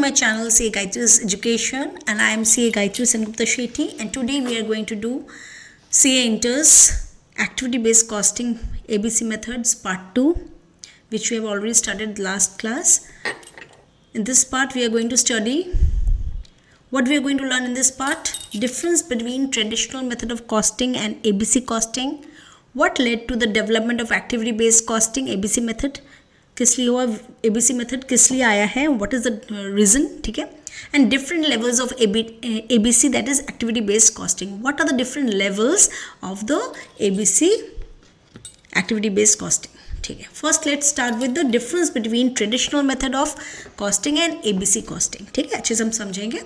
my channel CA Gayatris Education, and I am CA Gayatri Sengupta Shetty, and today we are going to do CA Inters Activity Based Costing ABC Methods Part 2, which we have already started last class. In this part we are going to study what we are going to learn in this part: difference between traditional method of costing and ABC costing, what led to the development of activity based costing ABC method, किस लिए हुआ ABC method, किस लिए आया है, what is the reason, ठीक है, and different levels of ABC that is activity based costing. What are the different levels of the ABC activity based costing. ठीक है, first let's start with the difference between traditional method of costing and ABC costing. ठीक है, अच्छे से हम समझेंगे.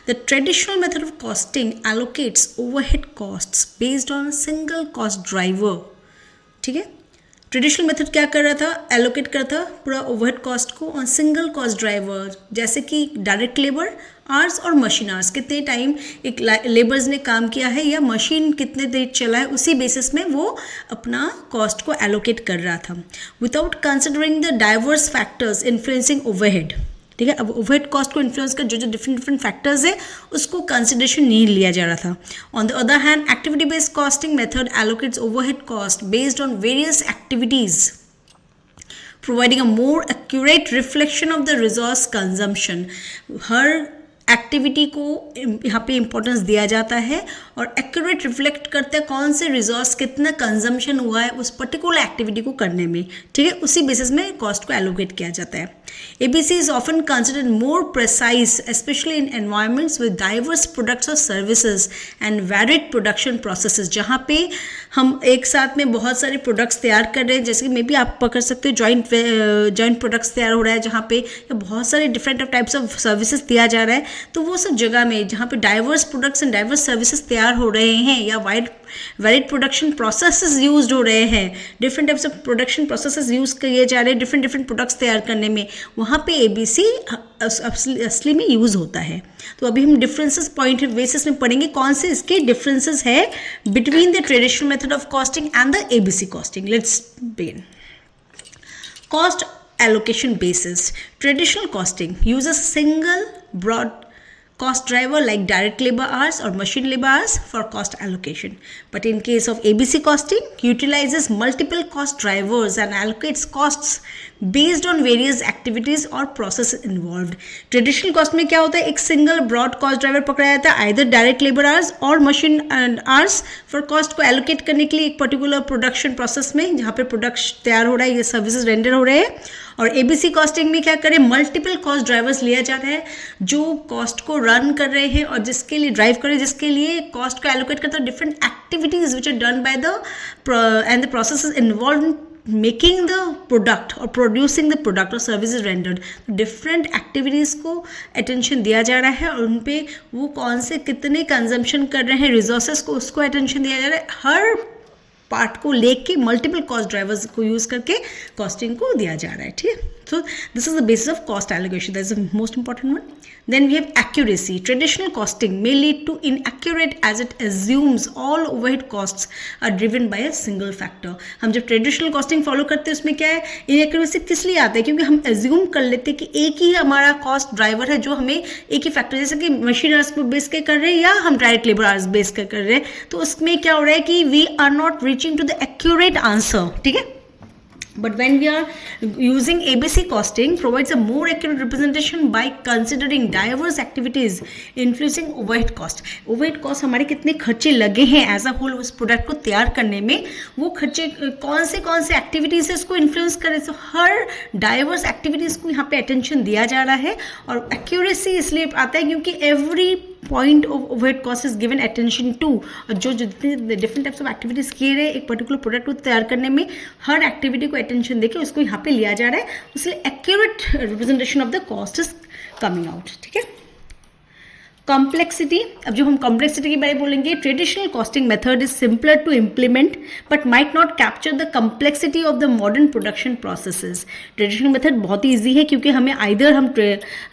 The traditional method of costing allocates overhead costs based on single cost driver. ठीक है, ट्रेडिशनल मेथड क्या कर रहा था, एलोकेट कर रहा था पूरा ओवरहेड कॉस्ट को ऑन सिंगल कॉस्ट ड्राइवर, जैसे कि डायरेक्ट लेबर आवर्स और मशीन आवर्स, कितने टाइम एक लेबर्स ने काम किया है या मशीन कितने देर चला है, उसी बेसिस में वो अपना कॉस्ट को एलोकेट कर रहा था, without considering the diverse factors influencing overhead. ठीक है, अब ओवरहेड कॉस्ट को इन्फ्लुएंस कर जो डिफरेंट फैक्टर्स है उसको कंसिडरेशन नहीं लिया जा रहा था. On the other hand, activity based costing method allocates overhead cost based on various activities, providing a more accurate reflection of the resource consumption. Her activity को यहाँ पे इम्पोर्टेंस दिया जाता है और एक्यूरेट रिफ्लेक्ट करते हैं कौन से रिसोर्स कितना कंजम्पशन हुआ है उस पर्टिकुलर एक्टिविटी को करने में. ठीक है, उसी बेसिस में कॉस्ट को एलोकेट किया जाता है. ABC is often considered more precise, especially in environments with diverse products or services and varied production processes. जहाँ पे हम एक साथ में बहुत सारे प्रोडक्ट्स तैयार कर रहे हैं, जैसे कि मे बी आप पकड़ सकते हो जॉइंट प्रोडक्ट्स तैयार हो रहा है जहाँ पे बहुत सारे डिफरेंट टाइप्स ऑफ सर्विसेज दिया जा रहा है. तो वो सब जगह में जहाँ पे diverse products and diverse services तैयार हो रहे हैं या वेरिड प्रोडक्शन प्रोसेसेस यूज हो रहे हैं, different types of production processes use किए जा रहे हैं डिफरेंट प्रोडक्ट्स तैयार करने में, वहाँ पे ABC असली में यूज होता है. तो अभी हम डिफरेंसेस पॉइंट बेसिस में पढ़ेंगे कौन से इसके डिफरेंसेस है between the traditional method of costing and the ABC costing. Let's begin. Cost allocation basis. Traditional costing uses single broad cost driver like direct labor hours or machine labor hours for cost allocation. But in case of ABC costing, utilizes multiple cost drivers and allocates costs based on various activities or processes involved. Traditional cost में क्या होता है, एक single broad cost driver पकड़ा जाता है, either direct labor hours और machine hours for cost को allocate करने के लिए एक particular production process में जहाँ पे प्रोडक्ट तैयार हो रहा है, ये सर्विसेज रेंडर हो रहे हैं. और ABC कॉस्टिंग में क्या करें, मल्टीपल कॉस्ट ड्राइवर्स लिया जा रहा है जो कॉस्ट को रन कर रहे हैं और जिसके लिए ड्राइव कर रहे हैं, जिसके लिए कॉस्ट को एलोकेट करते हैं. Different activities which are done by the and the process involve in making the product और प्रोड्यूसिंग द प्रोडक्ट और सर्विसेज रेंडर्ड. डिफरेंट एक्टिविटीज़ को अटेंशन दिया जा रहा है और उन पे वो कौन से कितने कंजम्पशन कर रहे हैं रिसोर्सेज को, उसको अटेंशन दिया जा रहा है. हर पार्ट को लेके मल्टीपल कॉस्ट ड्राइवर्स को यूज़ करके कॉस्टिंग को दिया जा रहा है. ठीक है, so this is the basis of cost allocation. That is the most important one. Then we have accuracy. Traditional costing may lead to inaccurate as it assumes all overhead costs are driven by a single factor. हम जब traditional costing follow करते हैं उसमें क्या है, inaccuracy किस लिए आता है, क्योंकि हम एज्यूम कर लेते हैं कि एक ही हमारा कॉस्ट ड्राइवर है जो हमें एक ही फैक्टर, जैसे कि मशीन आवर्स को बेस कर रहे हैं या हम डायरेक्ट लेबर आवर्स बेस कर रहे हैं, तो उसमें क्या हो रहा है कि we are not reaching to the accurate answer. ठीक है, but when we are using ABC costing provides a more accurate representation by considering diverse activities influencing overhead cost. overhead cost हमारे कितने खर्चे लगे हैं एज अ होल उस product को तैयार करने में, वो खर्चे कौन से एक्टिविटीज़ है उसको इन्फ्लुएंस करें. तो हर डाइवर्स एक्टिविटीज़ को यहाँ पे अटेंशन दिया जा रहा है और एक्यूरेसी इसलिए आता है क्योंकि every point of overhead cost is given attention to. और जो जितने डिफरेंट टाइप्स ऑफ एक्टिविटीज़ किए रहे एक पर्टिकुलर प्रोडक्ट को तैयार करने में हर एक्टिविटी को अटेंशन देके उसको यहाँ पे लिया जा रहा है, इसलिए accurate representation of the cost is coming out. ठीक है, कॉम्प्लेक्सिटी. अब जो हम कॉम्प्लेक्सिटी के बारे में बोलेंगे, traditional costing method is simpler to implement but might not capture the complexity of the modern production processes. Traditional method बहुत ही ईजी है क्योंकि हमें आइदर हम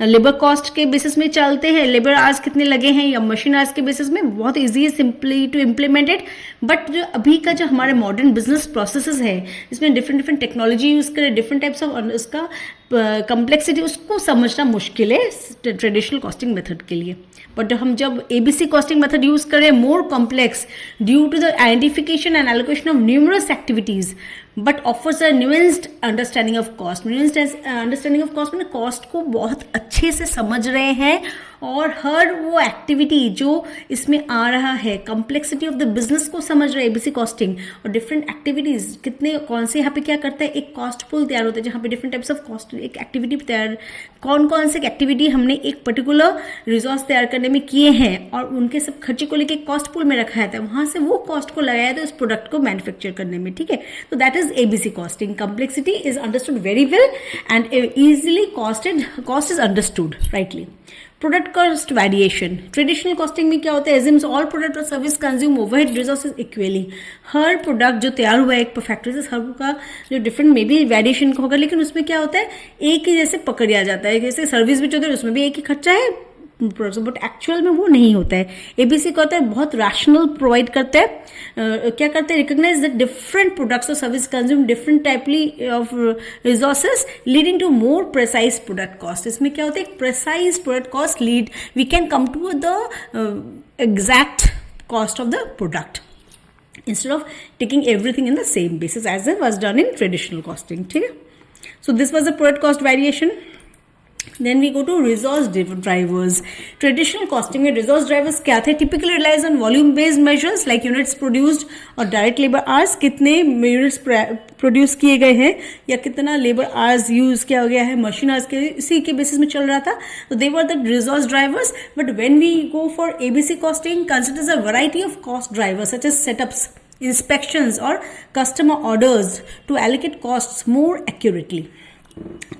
लेबर कॉस्ट के बेसिस में चलते हैं, लेबर आवर्स कितने लगे हैं, या मशीन आवर्स के बेसिस में, बहुत ईजी है सिंपली टू इम्प्लीमेंटेड. बट जो अभी का जो हमारे मॉडर्न बिजनेस प्रोसेसेस है इसमें डिफरेंट टेक्नोलॉजी यूज करें, डिफरेंट टाइप्स ऑफ उसका कम्प्लेक्सिटी उसको समझना मुश्किल है ट्रेडिशनल कॉस्टिंग मेथड के लिए. बट हम जब एबीसी कॉस्टिंग मेथड यूज करें more complex due to the identification and allocation of numerous activities but offers a nuanced understanding of cost. Nuanced understanding of cost में कॉस्ट को बहुत अच्छे से समझ रहे हैं और हर वो एक्टिविटी जो इसमें आ रहा है, कम्प्लेक्सिटी ऑफ द बिजनेस को समझ रहे हैं एबीसी कॉस्टिंग, और डिफरेंट एक्टिविटीज कितने कौन से यहाँ पे क्या करता है, एक कॉस्ट पूल तैयार होता है जहाँ पे डिफरेंट टाइप्स ऑफ कॉस्ट, एक एक्टिविटी तैयार, कौन कौन से एक्टिविटी हमने एक पर्टिकुलर रिसोर्स तैयार करने में किए हैं और उनके सब खर्चे को लेके कॉस्ट पूल में रखा है, वहां से वो कॉस्ट को लगाया था उस प्रोडक्ट को मैन्युफैक्चर करने में. ठीक है, तो that is ABC costing. Complexity is understood very well and easily cost is understood rightly. Product cost variation. Traditional costing में क्या होता है, एज्यूम्स ऑल प्रोडक्ट और service consume overhead resources equally. हर प्रोडक्ट जो तैयार हुआ है एक फैक्ट्री से, हर का जो डिफरेंट मे बी वेरिएशन होगा, लेकिन उसमें क्या होता है एक ही जैसे पकड़ा जाता है. जैसे सर्विस भी होता है उसमें भी एक ही खर्चा है, बट एक्चुअल में वो नहीं होता है. एबीसी का होता है बहुत रैशनल प्रोवाइड करता है. क्या करते हैं, रिकॉग्नाइज दैट डिफरेंट प्रोडक्ट्स और service consume different types of resources leading to more precise product cost. इसमें क्या होता है, precise product cost lead we can come to the exact cost of the product instead of taking everything in the same basis as it was done in traditional costing. ठीक है, so this was the product cost variation. Then we go to resource drivers. Traditional costing में resource drivers क्या थे, typically relies on volume based measures like units produced और direct labor hours, कितने units produce किए गए हैं या कितना लेबर आवर्स यूज किया गया है, मशीन आवर्स के, इसी के बेसिस में चल रहा था. तो they were the resource drivers. But when we go for ABC costing considers a variety of cost drivers such as setups, inspections or customer orders to allocate costs more accurately.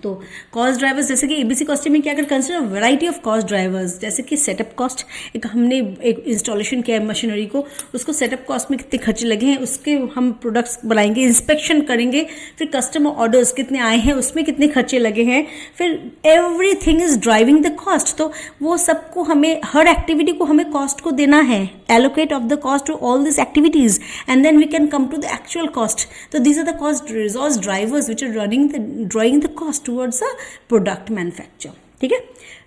तो cost drivers जैसे कि ABC costing में क्या कर consider variety of cost drivers, जैसे कि setup cost, एक हमने एक इंस्टॉलेशन किया है मशीनरी को, उसको सेटअप कॉस्ट में कितने खर्चे लगे हैं, उसके हम प्रोडक्ट्स बनाएंगे, इंस्पेक्शन करेंगे, फिर कस्टमर ऑर्डर्स कितने आए हैं, उसमें कितने खर्चे लगे हैं, फिर everything is driving the cost. तो वो सबको हमें, हर एक्टिविटी को हमें कॉस्ट को देना है, allocate of the cost to all these activities and then we can come to the actual cost. So these are the cost resource drivers which are drawing the cost towards the product manufacture. ठीक है,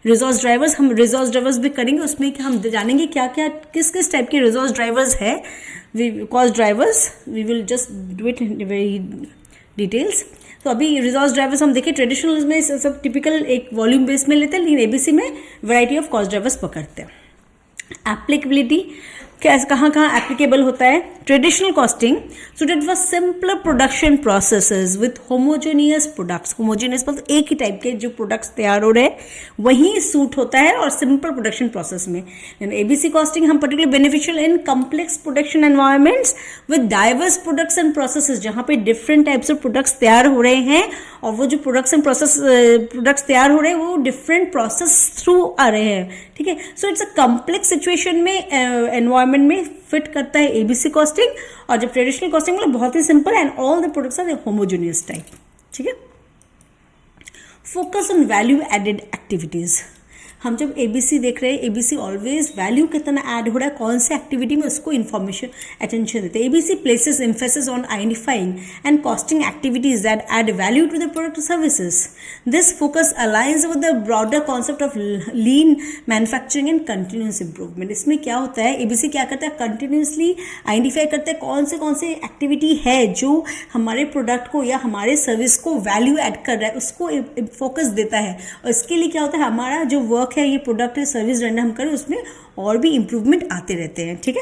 resource drivers हम resource drivers भी करेंगे, उसमें कि हम जानेंगे क्या क्या किस किस टाइप के रिसोर्स ड्राइवर्स है, cost drivers. We will just do it in very details. तो अभी रिसोर्स ड्राइवर्स हम देखें, ट्रेडिशनल में सब टिपिकल एक वॉल्यूम बेस में लेते हैं, लेकिन एबीसी में वैरायटी ऑफ कॉस्ट ड्राइवर्स पकड़ते हैं. एप्लीकेबिलिटी, कहाँ कहाँ एप्लीकेबल होता है. Traditional costing suited for simpler production processes with homogeneous products. Homogeneous मतलब एक ही टाइप के जो प्रोडक्ट्स तैयार हो रहे हैं वही सूट होता है और सिंपल प्रोडक्शन प्रोसेस में. एबीसी कॉस्टिंग हम particular beneficial in complex production environments with diverse products and processes, जहाँ पे डिफरेंट टाइप्स ऑफ प्रोडक्ट्स तैयार हो रहे हैं और वो जो प्रोडक्ट्स तैयार हो रहे हैं वो डिफरेंट प्रोसेस थ्रू आ रहे हैं. ठीक है, so it's a complex situation में एनवायरमेंट में फिट करता है एबीसी कॉस्टिंग. और जब ट्रेडिशनल कॉस्टिंग मतलब बहुत ही simple and all the products are homogeneous type. ठीक है, focus on value added activities. हम जब एबीसी देख रहे हैं, एबीसी ऑलवेज वैल्यू कितना ऐड हो रहा है कौन से एक्टिविटी में, उसको इन्फॉर्मेशन अटेंशन देते हैं. ABC places emphasis on identifying and costing activities that add value to the product services. This focus aligns with the broader concept of lean manufacturing and continuous improvement. इसमें क्या होता है, ABC क्या करता है, continuously identify करता है कौन से एक्टिविटी है जो हमारे प्रोडक्ट को या हमारे सर्विस को वैल्यू ऐड कर रहा है, उसको फोकस देता है. और इसके लिए क्या होता है, हमारा जो वर्क है, ये प्रोडक्ट है, सर्विस रेंडर हम करें, उसमें और भी इंप्रूवमेंट आते रहते हैं. ठीक है,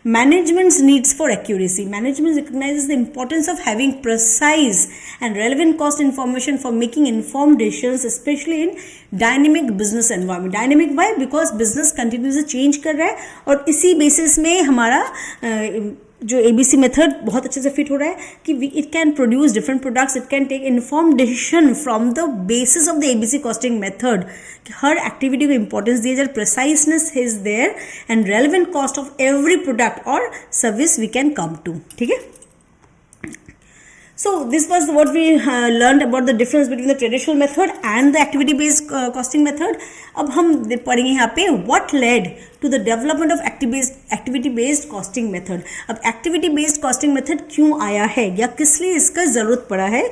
managements needs for accuracy. Management recognizes the importance of having precise and relevant cost information for making informed decisions, specially in dynamic business environment. Dynamic why, because business continuously change कर रहा है और इसी बेसिस में हमारा जो ABC method बहुत अच्छे से फिट हो रहा है कि it can produce different products, it can take informed decision from the basis of the ABC costing method. हर एक्टिविटी को इंपॉर्टेंस दिया जाए, preciseness is there and relevant cost of every product और service we can come to. ठीक है, So this was what we learned about the difference between the traditional method and the activity based costing method. अब हम पढ़ेंगे यहाँ पे what led to the development of activity based costing method. अब activity based costing method क्यों आया है या किस लिए इसका ज़रूरत पड़ा है,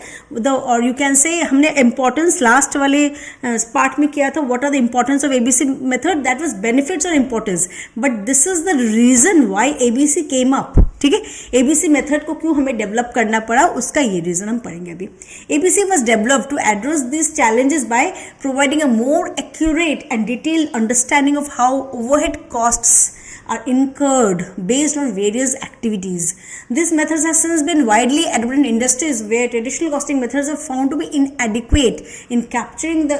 और you can say हमने importance last वाले part में किया था, what are the importance of ABC method, that was benefits or importance, but this is the reason why ABC came up. ठीक है, एबीसी मेथड को क्यों हमें डेवलप करना पड़ा, उसका ये रीजन हम पढ़ेंगे अभी. ABC was developed to address this challenges by providing a more accurate and detailed understanding of how overhead costs are incurred based on various activities. This method has since been widely adopted in industries where traditional costing methods are found to be inadequate in capturing the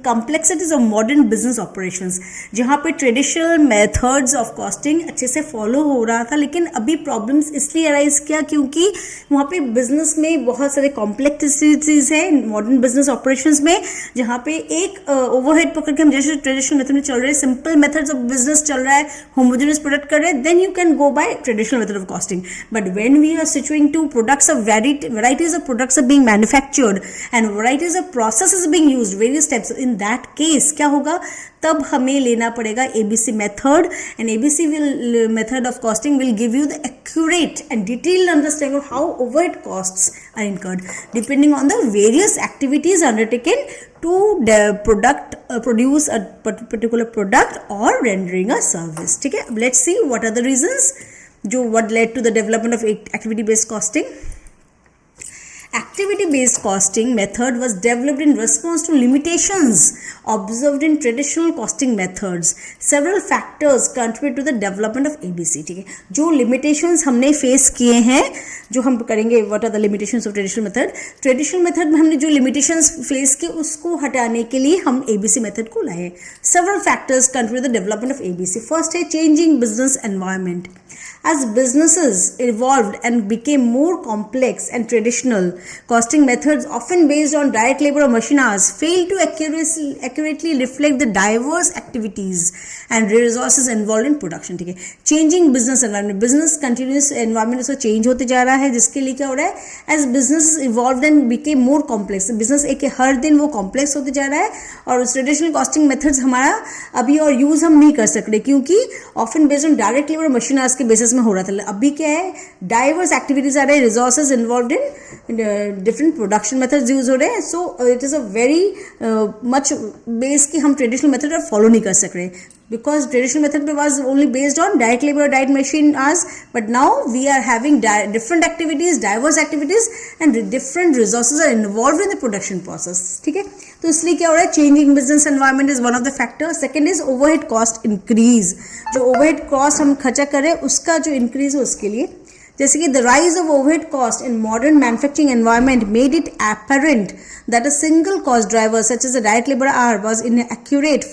complexities of modern business operations. जहाँ पे traditional methods of costing अच्छे से follow हो रहा था, लेकिन अभी problems इसलिए arise किया क्योंकि वहाँ पे business में बहुत सारे complexities है modern business operations में, जहाँ पे एक overhead पकड़ के हम जैसे traditional method में चल रहे, simple methods of business चल रहा है, homogeneous product कर रहे, then you can go by traditional method of costing. But when we are switching to products of varieties of products are being manufactured and varieties of processes being used, various steps, in that case क्या होगा, तब हमें लेना पड़ेगा ABC method, and ABC method of costing will give you the accurate and detailed understanding of how overhead costs are incurred depending on the various activities undertaken to produce a particular product or rendering a service. ठीक है, let's see what are the reasons what led to the development of activity based costing. Activity based costing method was developed in response to limitations observed in traditional costing methods. Several factors contribute to the development of ABC. ठीक है, जो limitations हमने face किए हैं, जो हम करेंगे what are the limitations of traditional method. Traditional method में हमने जो limitations face किए उसको हटाने के लिए हम ABC method को लाए. Several factors contribute to the development of ABC. First है changing business environment. As businesses evolved and became more complex and traditional costing methods, often based on direct labor or machine hours, failed to accurately reflect the diverse activities and resources involved in production. ठीक है, changing business environment, business continuous environment उसका change होते जा रहा है, जिसके लिए क्या हो रहा है, as business evolved and became more complex, business एक हर दिन वो complex होते जा रहा है, और traditional costing methods हमारा अभी और यूज हम नहीं कर सक रहे क्योंकि often based on direct labor और machine hours के basis में हो रहा था. अभी क्या है, डाइवर्स एक्टिविटीज आ रहे हैं, resources involved in different production methods use हो रहे हैं. So it is a very much base कि हम ट्रेडिशनल मेथड फॉलो नहीं कर सक रहे because traditional method was only based on direct labor or direct machine hours, but now we are having different activities, diverse activities, and different resources are involved in the production process. ठीक है, तो इसलिए क्या हो रहा है, changing business environment is one of the factors. Second is overhead cost increase. जो overhead cost हम खर्चा करें उसका जो increase हो उसके लिए, जैसे कि the rise of overhead cost in modern manufacturing environment made it apparent that a single cost driver such as a direct labor hour was inadequate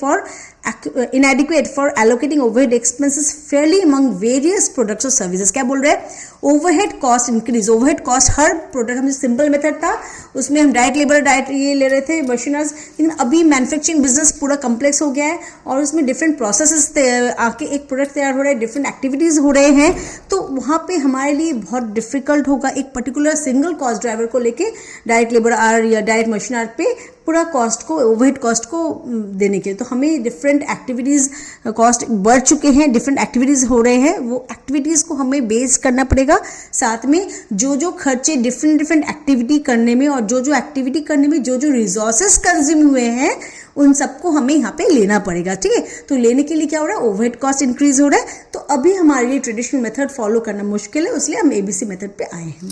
for allocating overhead expenses fairly among various products or services. क्या बोल रहे हैं, overhead cost increase. Overhead cost हर product, हम simple method था उसमें हम direct labour direct ये ले रहे थे मशीनर्स, लेकिन अभी मैन्युफैक्चरिंग बिजनेस पूरा कम्प्लेक्स हो गया है और उसमें डिफरेंट प्रोसेसेस आके एक प्रोडक्ट तैयार हो रहा है, डिफरेंट एक्टिविटीज हो रहे हैं, तो वहाँ पे हमारे लिए बहुत डिफिकल्ट होगा एक पर्टिकुलर सिंगल कॉस्ट ड्राइवर को लेके डायरेक्ट लेबर आर या डायरेक्ट मशीन आर पे पूरा कॉस्ट को, ओवरहेड कॉस्ट को देने के लिए. तो हमें डिफरेंट एक्टिविटीज़ कॉस्ट बढ़ चुके हैं, डिफरेंट एक्टिविटीज़ हो रहे हैं, वो एक्टिविटीज़ को हमें बेस करना पड़ेगा. साथ में जो खर्चे डिफरेंट एक्टिविटी करने में और जो एक्टिविटी करने में जो रिसोर्सेस कंज्यूम हुए हैं उन सबको हमें यहाँ पे लेना पड़ेगा. ठीक है, तो लेने के लिए क्या हो रहा है, ओवरहेड कॉस्ट इंक्रीज हो रहा है. तो अभी हमारे लिए ट्रेडिशनल मेथड फॉलो करना मुश्किल है, इसलिए हम ABC मेथड पे आए हैं.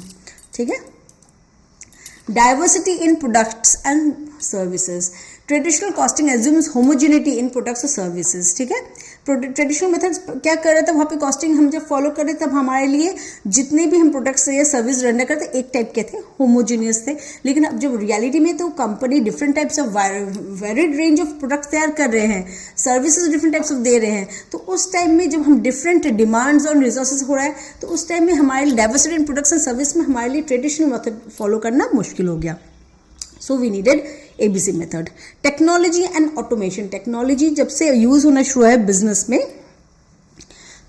ठीक है, diversity in products and services. Traditional costing assumes homogeneity in products or services. ठीक है, ट्रेडिशनल मेथड्स क्या कर रहे थे, वहाँ पे कॉस्टिंग हम जब फॉलो कर रहे तब हमारे लिए जितने भी हम प्रोडक्ट्स या सर्विस रेंडर करते एक टाइप के थे, होमोजीनियस थे. लेकिन अब जब रियलिटी में तो company different types of varied range of products तैयार कर रहे हैं, सर्विसेज डिफरेंट टाइप्स ऑफ दे रहे हैं, तो उस टाइम में जब हम डिफरेंट डिमांड्स और रिसोर्सेज हो रहा है तो उस टाइम में हमारे लिए diversity in products and service में हमारे लिए ट्रेडिशनल मेथड फॉलो करना मुश्किल हो गया. So we needed ABC method. Technology and automation. Technology जब से यूज़ होना शुरू है बिजनेस में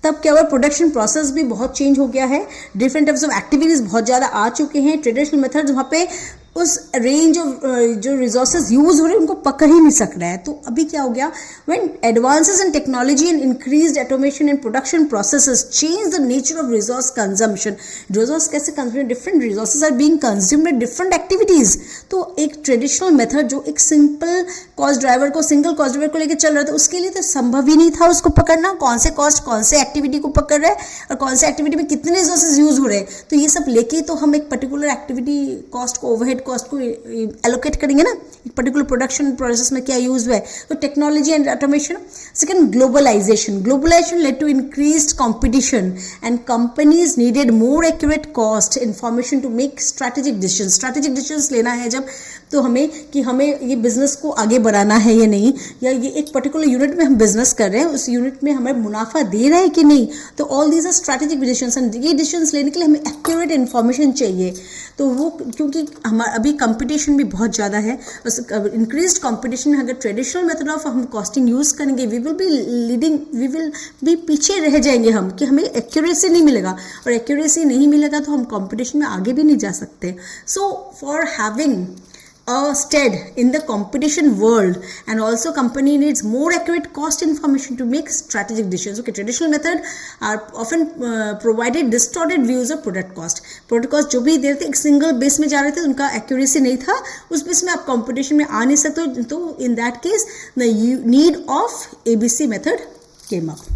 तब क्या हुआ, प्रोडक्शन प्रोसेस भी बहुत चेंज हो गया है, डिफरेंट टाइप्स ऑफ एक्टिविटीज़ बहुत ज़्यादा आ चुके हैं। ट्रेडिशनल मेथड्स वहाँ पे उस रेंज ऑफ जो रिसोर्सेज यूज हो रहे हैं उनको पकड़ ही नहीं सक रहा है। तो अभी क्या हो गया, when advances in technology and increased automation in production processes change the nature of resource consumption. Resource कैसे consume, different resources are being consumed in different activities. तो एक ट्रेडिशनल मेथड जो एक सिंपल कॉस्ट ड्राइवर को, single cost driver को लेकर चल रहा था, उसके लिए तो संभव ही नहीं था उसको पकड़ना, कौन से कॉस्ट कौन से एक्टिविटी को पकड़ रहा है और कौन से एक्टिविटी में कितने रिसोर्सेज यूज हो रहे हैं। तो ये सब लेके तो हम एक पर्टिकुलर एक्टिविटी कॉस्ट को, ओवरहेड कॉस्ट को एलोकेट करेंगे ना, एक पर्टिकुलर प्रोडक्शन प्रोसेस में क्या यूज हुआ है। तो technology and automation. Second, globalization. Globalization led to increased competition and companies needed more accurate cost information to make strategic decision. Strategic decision लेना है जब, तो हमें कि हमें ये बिजनेस को आगे बढ़ाना है या नहीं, या ये एक पर्टिकुलर यूनिट में हम बिजनेस कर रहे हैं, उस यूनिट में हमें मुनाफा दे रहा है कि नहीं। तो all these are strategic decisions and ये डिसीजंस लेने के लिए हमें एक्यूरेट इन्फॉर्मेशन चाहिए। तो वो क्योंकि हमारा अभी कंपटीशन भी बहुत ज़्यादा है, उस इंक्रीज्ड कंपटीशन में अगर ट्रेडिशनल मेथड ऑफ हम कॉस्टिंग यूज़ करेंगे, we will be leading, we will भी पीछे रह जाएंगे हम, कि हमें एक्यूरेसी नहीं मिलेगा, और एक्यूरेसी नहीं मिलेगा तो हम कंपटीशन में आगे भी नहीं जा सकते। So for having stead in the competition world, and also company needs more accurate cost information to make strategic decisions. Okay, traditional method are often provided distorted views of product cost. Product cost जो भी दे रहे थे एक single base में जा रहे थे, उनका एक्यूरेसी नहीं था, उस बेस में आप कंपटीशन में आ नहीं सकते। तो in that case the need of ABC method came up.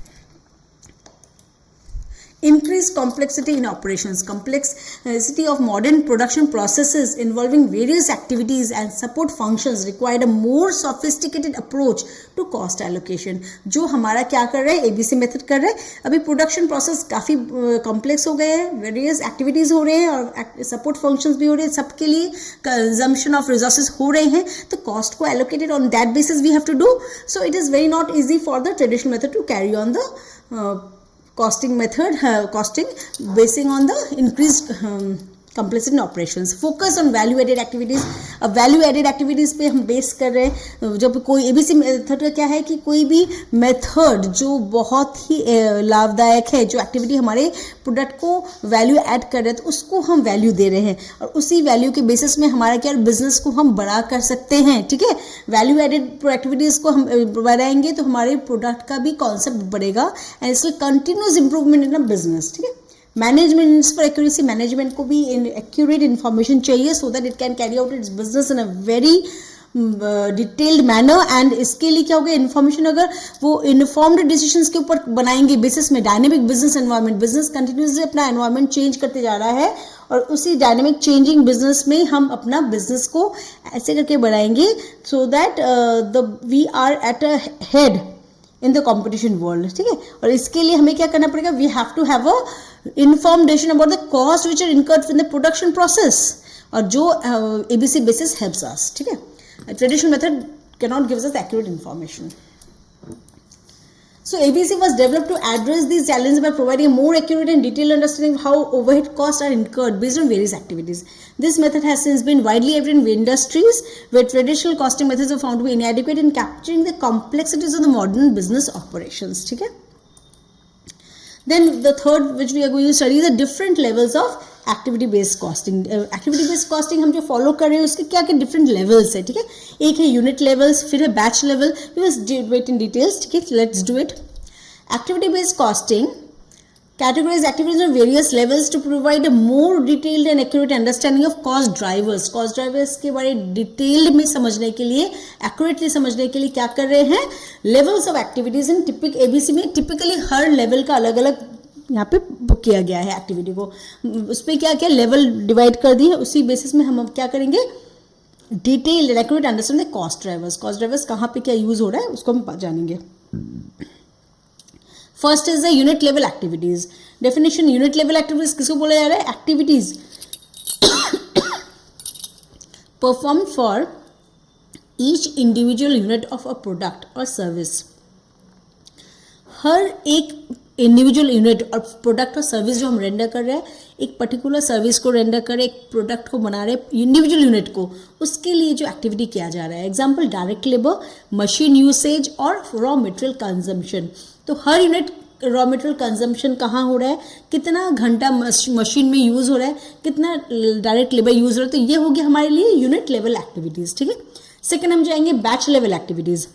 Increased complexity in operations. Complexity of modern production processes involving various activities and support functions required a more sophisticated approach to cost allocation. जो हमारा क्या कर रहे हैं, ABC method कर रहे हैं। अभी प्रोडक्शन प्रोसेस काफ़ी कॉम्प्लेक्स हो गए हैं, वेरियस एक्टिविटीज़ हो रहे हैं और सपोर्ट फंक्शंस भी हो रहे हैं, सबके लिए कंजम्पशन ऑफ रिसोर्सेज हो रहे हैं। तो कॉस्ट को allocated on that basis we have to do. So it is very not easy for the traditional method to carry on the costing method, costing basing on the increased complexity in operations. Focus on value added activities. अब value added activities पे हम base कर रहे हैं। जब कोई ABC method का क्या है कि कोई भी मेथड जो बहुत ही लाभदायक है, जो एक्टिविटी हमारे प्रोडक्ट को वैल्यू ऐड कर रहे हैं, तो उसको हम वैल्यू दे रहे हैं और उसी वैल्यू के बेसिस में हमारा क्या बिजनेस को हम बड़ा कर सकते हैं। ठीक है, वैल्यू एडेड एक्टिविटीज़ को हम बढ़ाएंगे तो हमारे प्रोडक्ट का भी कॉन्सेप्ट बढ़ेगा एंड इसलिए continuous improvement in a business. ठीक है, मैनेजमेंट फॉर एक्यूरेसी, मैनेजमेंट को भी एक्यूरेट इन्फॉर्मेशन चाहिए so that it can carry out it's business in a very detailed manner. And इसके लिए क्या होगा, इन्फॉर्मेशन अगर वो इन्फॉर्म्ड डिसीजंस के ऊपर बनाएंगे बेसिस में, dynamic business environment, business continuously अपना एनवायरनमेंट चेंज करते जा रहा है और उसी डायनेमिक चेंजिंग बिजनेस में हम अपना बिजनेस को ऐसे करके बढ़ाएंगे so that we are at ahead in the competition world. ठीक है, और इसके लिए हमें क्या करना पड़ेगा, we have to have a information about the cost which are incurred in the production process, और जो ABC basis helps us. ठीक है, traditional method cannot give us accurate information. So ABC was developed to address these challenges by providing a more accurate and detailed understanding of how overhead costs are incurred based on various activities. This method has since been widely evident in industries where traditional costing methods are found to be inadequate in capturing the complexities of the modern business operations. ठीक है, then the third which we are going to study the different levels of activity based costing. Activity based costing हम जो follow कर रहे हैं उसके क्या क्या different levels है। ठीक है, एक है unit levels, फिर है batch level, we will do it in details. ठीक है, let's do it. Activity based costing categorize activities on various levels to provide a more detailed and accurate understanding of cost drivers. Cost drivers के बारे detailed में समझने के लिए, accurately समझने के लिए क्या कर रहे हैं, levels of activities in ABC में टिपिकली हर लेवल का अलग अलग यहाँ पे किया गया है एक्टिविटी को, उस पर क्या क्या लेवल डिवाइड कर दिए, उसी बेसिस में हम क्या करेंगे, detailed and accurate understand the cost drivers. Cost drivers कहाँ पे क्या यूज हो रहा है उसको हम जानेंगे। First is the unit level activities. Definition, unit level activities किसको बोला जा रहा है, activities perform for each individual unit of a product और सर्विस। हर एक इंडिविजुअल यूनिट और प्रोडक्ट और सर्विस जो हम रेंडर कर रहे हैं, एक पर्टिकुलर सर्विस को रेंडर कर रहे हैं, एक प्रोडक्ट को बना रहे हैं इंडिविजुअल यूनिट को, उसके लिए जो एक्टिविटी किया जा रहा है। Example, direct labour, machine usage और रॉ मटेरियल कंजम्पशन। तो हर यूनिट रॉ मटेरियल कंजम्पशन कहाँ हो रहा है, कितना घंटा मशीन में यूज़ हो रहा है, कितना डायरेक्ट लेबर यूज़ हो रहा है, तो ये हो गया हमारे लिए यूनिट लेवल एक्टिविटीज़, ठीक है। सेकेंड हम जाएंगे batch level activities.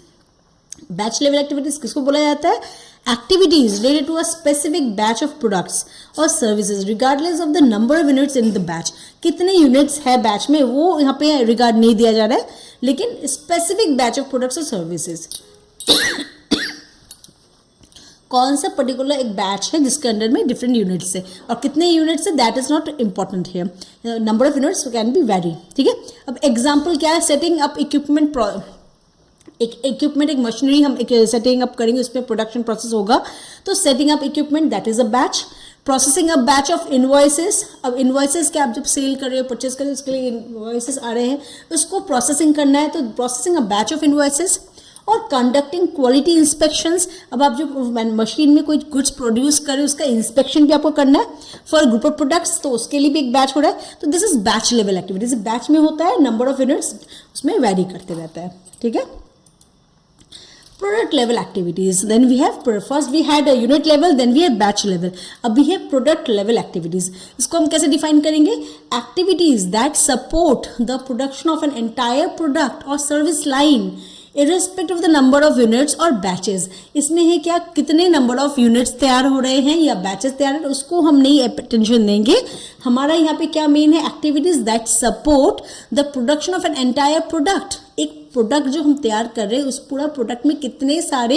Batch level activities किसको बोला जाता है, activities related to a specific batch of products और services regardless of the number of units in the batch. कितने यूनिट्स है बैच में वो यहाँ पे रिगार्ड नहीं दिया जा रहा है, लेकिन स्पेसिफिक बैच ऑफ प्रोडक्ट्स और सर्विसेज कौन सा पर्टिकुलर एक बैच है जिसके अंडर में डिफरेंट यूनिट्स है और कितने यूनिट्स है दैट इज नॉट इंपॉर्टेंट है, number of units can be very, ठीक है। अब एग्जाम्पल क्या है, सेटिंग अप इक्विपमेंट, एक इक्विपमेंट एक मशीनरी हम एक सेटिंग अप करेंगे, उसमें प्रोडक्शन प्रोसेस होगा, तो setting up equipment that is a batch. Processing a batch of invoices, अब इनवॉइसेस क्या आप जब सेल कर रहे हो परचेज कर रहे हो उसके लिए इनवॉइसेस आ रहे हैं, उसको प्रोसेसिंग करना है, तो processing a batch of invoices. और कंडक्टिंग क्वालिटी इंस्पेक्शंस, अब आप जो मशीन में कोई गुड्स प्रोड्यूस कर रहे हो उसका इंस्पेक्शन भी आपको करना है फॉर ग्रुप ऑफ प्रोडक्ट्स, तो उसके लिए भी एक बैच हो रहा है, तो this is batch level activities. Batch में होता है, नंबर ऑफ यूनिट्स उसमें वेरी करते रहता है, ठीक है। Product level activities, then we have first we had a unit level, then we have batch level, अब we have product level activities। इसको हम कैसे define करेंगे, activities that support the production of an entire product or service line irrespective of the number of units और batches। इसमें है क्या, कितने number of units तैयार हो रहे हैं या batches तैयार है, उसको हम नहीं attention देंगे। हमारा यहाँ पे क्या मेन है, activities that support the production of an entire product। एक प्रोडक्ट जो हम तैयार कर रहे हैं उस पूरा प्रोडक्ट में कितने सारे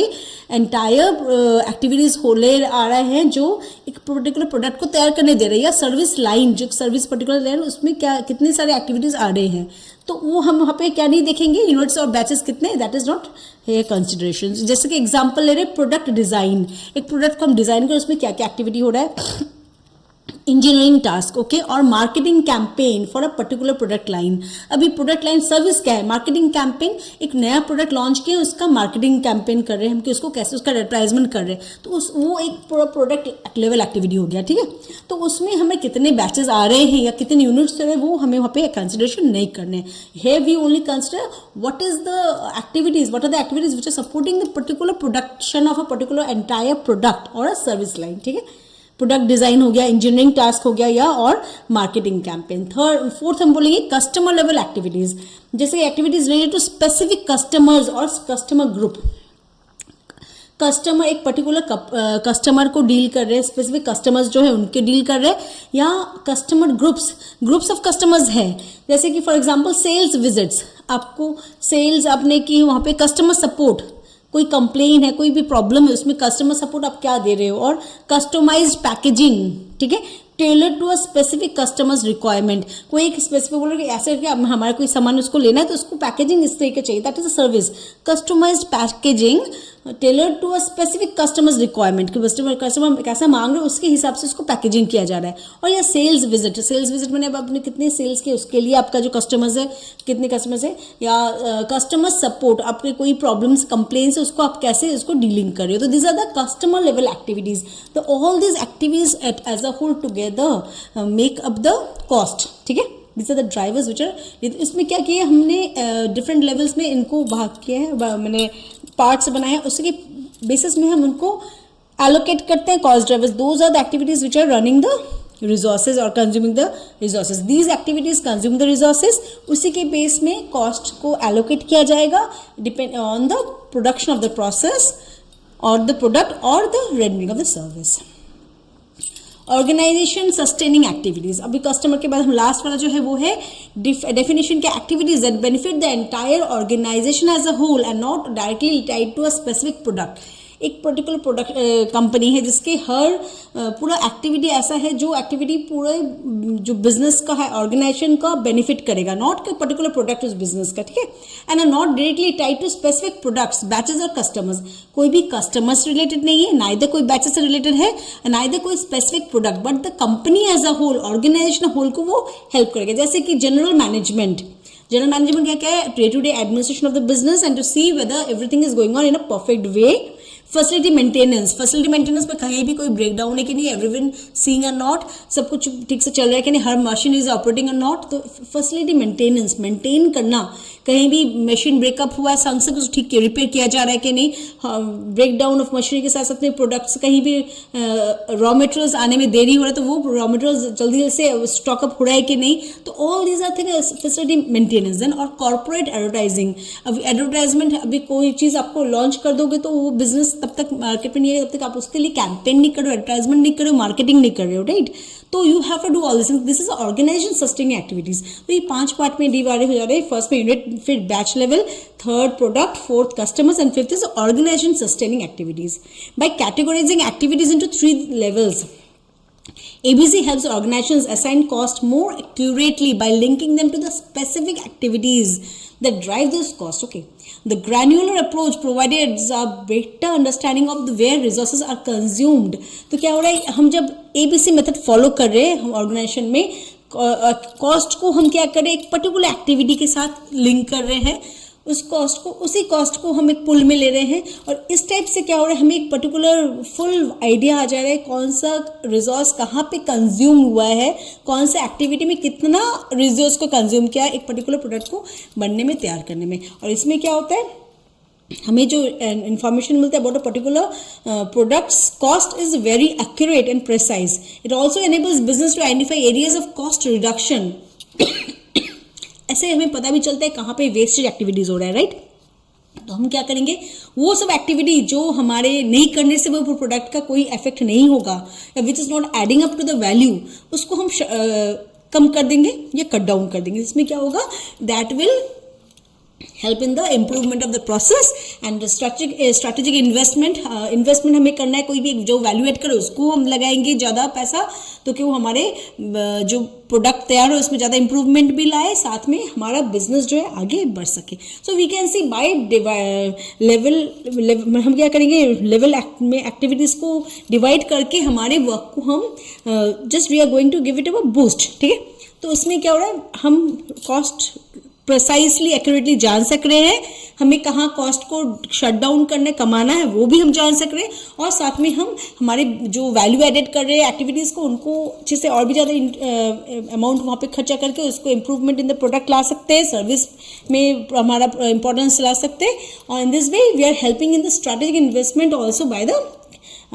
एंटायर एक्टिविटीज होले आ रहे हैं जो एक पर्टिकुलर प्रोडक्ट को तैयार करने दे रहे हैं, या सर्विस लाइन जो सर्विस पर्टिकुलर लाइन उसमें क्या कितने सारे एक्टिविटीज आ रहे हैं, तो वो हम वहाँ पे क्या नहीं देखेंगे, यूनिट्स और बैचेस कितने, दैट इज नॉट है कंसिडरेशन। जैसे कि एग्जाम्पल ले रहे प्रोडक्ट डिजाइन, एक प्रोडक्ट को हम डिजाइन करें उसमें क्या क्या एक्टिविटी हो रहा है, इंजीनियरिंग टास्क, ओके, और marketing campaign for a particular product line. अभी प्रोडक्ट लाइन सर्विस क्या है, मार्केटिंग कैंपेन, एक नया प्रोडक्ट लॉन्च किया उसका मार्केटिंग कैंपेन कर रहे हैं हम कि उसको कैसे उसका एडवर्टाइजमेंट कर रहे हैं, तो उस वो एक पूरा प्रोडक्ट लेवल एक्टिविटी हो गया, ठीक है। तो उसमें हमें कितने बैचेस आ रहे हैं या कितने यूनिट्स रहे हैं वो हमें वहाँ पे कंसिडरेशन नहीं करने हैं। We only consider what is the activities, what are the activities which are supporting the particular production of a particular entire product और अ सर्विस लाइन, ठीक है। प्रोडक्ट डिजाइन हो गया, इंजीनियरिंग टास्क हो गया, या और मार्केटिंग कैंपेन। फोर्थ हम बोलेंगे कस्टमर लेवल एक्टिविटीज, जैसे activities related to specific customers और कस्टमर ग्रुप। कस्टमर एक पर्टिकुलर कस्टमर को डील कर रहे हैं, स्पेसिफिक कस्टमर्स जो है उनके डील कर रहे हैं, या कस्टमर ग्रुप्स ऑफ कस्टमर्स है, जैसे कि फॉर एग्जांपल सेल्स विजिट्स, आपको सेल्स आपने की वहाँ पे कस्टमर सपोर्ट, कोई कंप्लेन है, कोई भी प्रॉब्लम है उसमें कस्टमर सपोर्ट आप क्या दे रहे हो, और कस्टमाइज्ड पैकेजिंग, ठीक है, tailor to a specific customers requirement, कोई एक स्पेसिफिक बोल रहे कि ऐसे कि हमारा कोई सामान उसको लेना है तो उसको पैकेजिंग इस तरीके चाहिए, that is a service. Customized packaging tailor to a specific customers requirement, कि कस्टमर कैसा मांग रहे हो उसके हिसाब से उसको पैकेजिंग किया जा रहा है। और या सेल्स विजिट मैंने अब आपने कितने सेल्स किए उसके लिए आपका जो कस्टमर्स है कितने कस्टमर्स है, या कस्टमर सपोर्ट, आपके कोई प्रॉब्लम्स कंप्लेंट्स है उसको आप कैसे उसको डीलिंग कर रहे हो, तो this are the customer level activities. तो all this activities as a whole together make up the cost, ठीक है। This are the drivers which are, इसमें क्या किया हमने डिफरेंट लेवल्स में इनको भाग किया है, मैंने पार्ट्स बनाए हैं, उसके बेसिस में हम उनको एलोकेट करते हैं cost drivers. Those are the activities which are running the resources और consuming the resources, these activities consume the resources, उसी के बेस में कॉस्ट को एलोकेट किया जाएगा depend on the production of the process और द प्रोडक्ट और the rendering of the service. Organisation sustaining activities, अभी कस्टमर के बाद हम लास्ट वाला जो है वो है डेफिनेशन के activities that benefit the entire organization as a whole and not directly tied to a specific product. एक पर्टिकुलर प्रोडक्ट कंपनी है जिसके हर पूरा एक्टिविटी ऐसा है जो एक्टिविटी पूरे जो बिजनेस का है ऑर्गेनाइजेशन का बेनिफिट करेगा, नॉट के पर्टिकुलर प्रोडक्ट उस बिजनेस का, ठीक है, and are not directly tied to specific products, batches और कस्टमर्स। कोई भी कस्टमर्स रिलेटेड नहीं है, नाइदर कोई बैचेस से रिलेटेड है, नाइदर कोई specific product, but the company as a whole, organization whole को वो हेल्प करेगा। जैसे कि जनरल मैनेजमेंट क्या है, day to day administration of the business and to see whether everything is going on in a perfect way facility maintenance में कहीं भी कोई ब्रेक डाउन है कि नहीं, एवरीवन सीइंग और नॉट, सब कुछ ठीक से चल रहा है कि नहीं, हर मशीन इज ऑपरेटिंग और नॉट। तो फैसिलिटी मेंटेन करना, कहीं भी मशीन ब्रेकअप हुआ है, संग से कुछ ठीक रिपेयर किया जा रहा है कि नहीं, ब्रेक डाउन ऑफ मशीनरी के साथ साथ में प्रोडक्ट्स, कहीं भी रॉ मटेरियल्स आने में देरी हो रहा है तो वो रॉ मटेरियल्स जल्दी से स्टॉकअप हो रहा है कि नहीं। तो all these are things facility maintenance. Then और कॉर्पोरेट एडवर्टाइजिंग, अब एडवर्टाइजमेंट, अभी कोई चीज़ आपको लॉन्च कर दोगे तो वो बिजनेस तब तक मार्केट में नहीं है, तब तक आप उसके लिए कैंपेन नहीं कर रहे हो, एडवर्टाइजमेंट नहीं कर रहे हो, मार्केटिंग नहीं कर रहे हो, राइट। तो you have to do all this things. This is organization sustaining activities. तो ये 5 पार्ट में डिवाइड हो जा रहे हैं। फर्स्ट में यूनिट, फिर batch level, third product, fourth customers and fifth is organization sustaining activities. By categorizing activities into 3 levels, ABC helps organizations assign cost more accurately by linking them to the specific activities that drive those costs. Okay, the granular approach provides a better understanding of where resources are consumed. तो क्या हो रहा है, हम जब ABC method follow कर रहे हैं हम ऑर्गेनाइजेशन में, कॉस्ट को हम क्या कर रहे हैं, एक पर्टिकुलर एक्टिविटी के साथ लिंक कर रहे हैं, उसी कॉस्ट को हम एक पुल में ले रहे हैं, और इस टाइप से क्या हो रहा है, हमें एक पर्टिकुलर फुल आइडिया आ जा रहा है कौन सा रिसोर्स कहाँ पे कंज्यूम हुआ है, कौन सा एक्टिविटी में कितना रिसोर्स को कंज्यूम किया है एक पर्टिकुलर प्रोडक्ट को बनने में, तैयार करने में। और इसमें क्या होता है, हमें जो इन्फॉर्मेशन मिलता है about a particular products cost is very accurate and precise. It also enables business to identify areas of cost reduction. ऐसे हमें पता भी चलता है कहाँ पे वेस्टेज एक्टिविटीज हो रहा है, राइट। तो हम क्या करेंगे, वो सब एक्टिविटी जो हमारे नहीं करने से वो प्रोडक्ट का कोई इफेक्ट नहीं होगा या which is not adding up to the value, उसको हम कम कर देंगे या कट डाउन कर देंगे। इसमें क्या होगा, that will help in the improvement of the process and the strategic investment हमें करना है, कोई भी जो वैल्यू एड करे उसको हम लगाएंगे ज़्यादा पैसा, तो कि वो हमारे जो प्रोडक्ट तैयार हो उसमें ज़्यादा इंप्रूवमेंट भी लाए, साथ में हमारा बिजनेस जो है आगे बढ़ सके। So we can see by level हम क्या करेंगे, लेवल में एक्टिविटीज़ को डिवाइड करके हमारे वर्क को हम just we are going to give it a boost, ठीक है। तो इसमें क्या हो रहा है, हम कॉस्ट प्रिसाइसली एक्यूरेटली जान सक रहे हैं, हमें कहाँ कॉस्ट को शट डाउन करना कमाना है वो भी हम जान सक रहे हैं, और साथ में हम हमारे जो वैल्यू एडेड कर रहे हैं एक्टिविटीज़ को उनको अच्छे से और भी ज़्यादा अमाउंट वहाँ पे खर्चा करके उसको इम्प्रूवमेंट इन द प्रोडक्ट ला सकते हैं, सर्विस में हमारा इंपॉर्टेंस ला सकते हैं। और in this way we are helping in the strategic investment also by the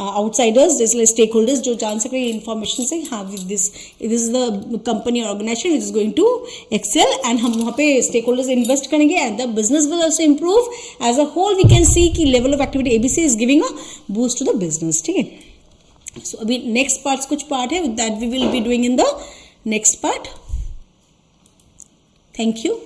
outsiders, जैसे स्टेक होल्डर्स जो जान सक रहे हैं इन्फॉर्मेशन से, हाँ दिस इज द कंपनी और organisation which is going to excel, and हम वहाँ पे स्टेक होल्डर्स इन्वेस्ट करेंगे and the business will also improve as a whole. We can see कि level of activity ABC is giving a boost to the business, ठीक है। सो अभी next part कुछ पार्ट है that we will be doing in the next part. Thank you.